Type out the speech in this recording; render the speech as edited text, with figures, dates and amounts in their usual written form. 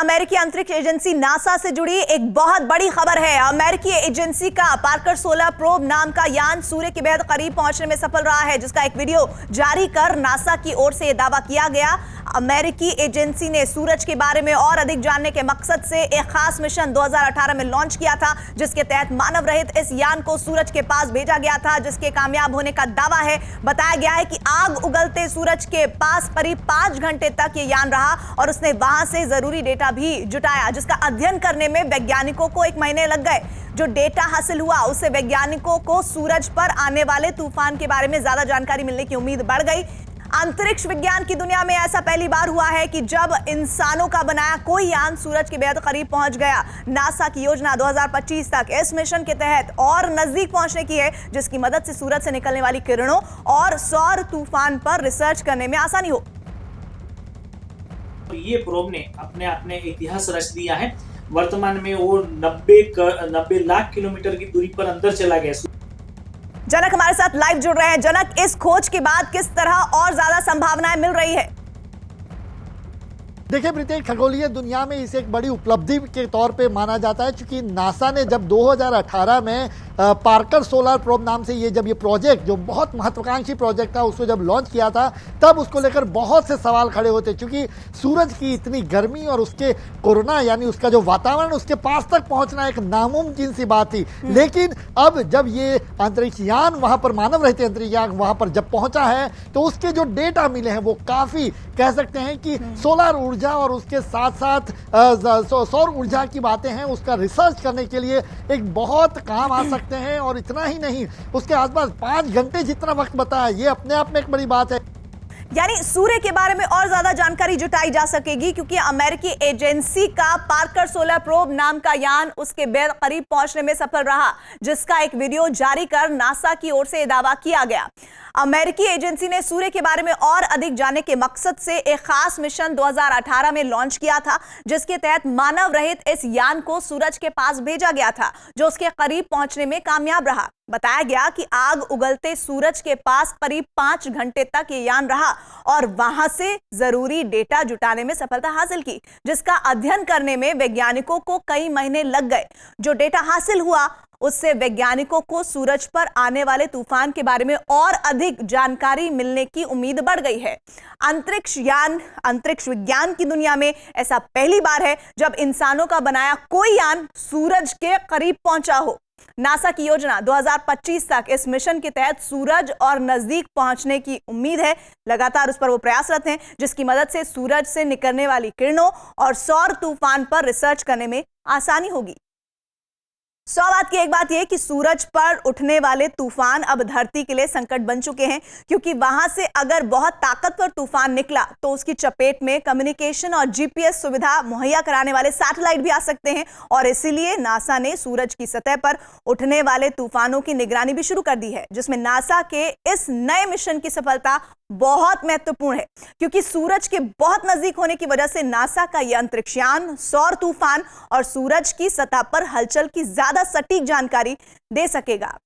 अमेरिकी अंतरिक्ष agency NASA से जुड़ी एक बहुत बड़ी खबर है। अमेरिकी एजेंसी का पार्कर सोलर प्रोब नाम का यान सूर्य के बेहद करीब पहुंचने में सफल रहा है, जिसका एक वीडियो जारी कर नासा की ओर से यह दावा किया गया। अमेरिकी एजेंसी ने सूरज के बारे में और अधिक जानने के मकसद से एक खास मिशन 2018 में लॉन्च किया था, जिसके तहत मानव रहित इस यान को सूरज के पास भेजा गया था, जिसके कामयाब होने का दावा है। बताया गया है कि आग उगलते सूरज के पास करीब 5 घंटे तक ये यान रहा और उसने वहां से जरूरी डेटा भी जुटाया, जिसका अध्ययन करने में वैज्ञानिकों को 1 महीने लग गए। जो डेटा हासिल हुआ उससे वैज्ञानिकों को सूरज पर आने वाले तूफान के बारे में ज्यादा जानकारी मिलने की उम्मीद बढ़ गई। अंतरिक्ष विज्ञान की दुनिया में ऐसा पहली बार हुआ है कि जब इंसानों का बनाया कोई यान सूरज के बेहद करीब पहुंच गया। नासा की योजना 2025 तक इस मिशन के तहत और नजदीक पहुंचने की है, जिसकी मदद से सूरज से निकलने वाली किरणों और सौर तूफान पर रिसर्च करने में आसानी हो। ये प्रोब ने अपने इतिहास रच दिया है। वर्तमान में वो 90 लाख किलोमीटर की दूरी पर अंदर चला गया। जनक हमारे साथ लाइव जुड़ रहे हैं। जनक, इस खोज के बाद किस तरह और ज्यादा संभावनाएं मिल रही है? देखिए प्रीति, खगोलीय दुनिया में इसे एक बड़ी उपलब्धि के तौर पे माना जाता है, क्योंकि नासा ने जब 2018 में पार्कर सोलर प्रोब नाम से ये प्रोजेक्ट, जो बहुत महत्वाकांक्षी प्रोजेक्ट था, उसको जब लॉन्च किया था, तब उसको लेकर बहुत से सवाल खड़े होते, क्योंकि सूरज की इतनी गर्मी और उसके कोरोना यानी उसका जो वातावरण, उसके पास तक पहुंचना एक नामुमकिन सी बात थी। लेकिन अब जब ये अंतरिक्ष यान वहां पर, मानव रहते अंतरिक्ष यान वहां पर जब पहुंचा है, तो उसके जो डेटा मिले हैं वो काफी, कह सकते हैं कि सोलर ऊर्जा और उसके साथ साथ सौर ऊर्जा की बातें हैं, उसका रिसर्च करने के लिए एक बहुत काम आ सकते हैं। और इतना ही नहीं, उसके आसपास 5 घंटे जितना वक्त बताया, ये अपने आप में एक बड़ी बात है। यानी सूर्य के बारे में और ज्यादा जानकारी जुटाई जा सकेगी, क्योंकि अमेरिकी एजेंसी का पार्कर सोलर प्रोब नाम का यान उसके बेहद करीब पहुंचने में सफल रहा, जिसका एक वीडियो जारी कर नासा की ओर से दावा किया गया। अमेरिकी एजेंसी ने सूर्य के बारे में और अधिक जानने के मकसद से एक खास मिशन 2018 में लॉन्च किया था, जिसके तहत मानव रहित इस यान को सूरज के पास भेजा गया था, जो उसके करीब पहुंचने में कामयाब रहा। बताया गया कि आग उगलते सूरज के पास करीब 5 घंटे तक ये यान रहा और वहां से जरूरी डेटा जुटाने में सफलता हासिल की, जिसका अध्ययन करने में वैज्ञानिकों को कई महीने लग गए। जो डेटा हासिल हुआ उससे वैज्ञानिकों को सूरज पर आने वाले तूफान के बारे में और अधिक जानकारी मिलने की उम्मीद बढ़ गई है। अंतरिक्ष विज्ञान की दुनिया में ऐसा पहली बार है जब इंसानों का बनाया कोई यान सूरज के करीब पहुंचा हो। नासा की योजना 2025 तक इस मिशन के तहत सूरज और नजदीक पहुंचने की उम्मीद है। लगातार उस पर वो प्रयासरत हैं, जिसकी मदद से सूरज से निकलने वाली किरणों और सौर तूफान पर रिसर्च करने में आसानी होगी। 100 बात की एक बात यह कि सूरज पर उठने वाले तूफान अब धरती के लिए संकट बन चुके हैं, क्योंकि वहां से अगर बहुत ताकतवर तूफान निकला तो उसकी चपेट में कम्युनिकेशन और जीपीएस सुविधा मुहैया कराने वाले सैटेलाइट भी आ सकते हैं। और इसीलिए नासा ने सूरज की सतह पर उठने वाले तूफानों की निगरानी भी शुरू कर दी है, जिसमें नासा के इस नए मिशन की सफलता बहुत महत्वपूर्ण है, क्योंकि सूरज के बहुत नजदीक होने की वजह से नासा का यह अंतरिक्ष यान सौर तूफान और सूरज की सतह पर हलचल की ज्यादा सटीक जानकारी दे सकेगा।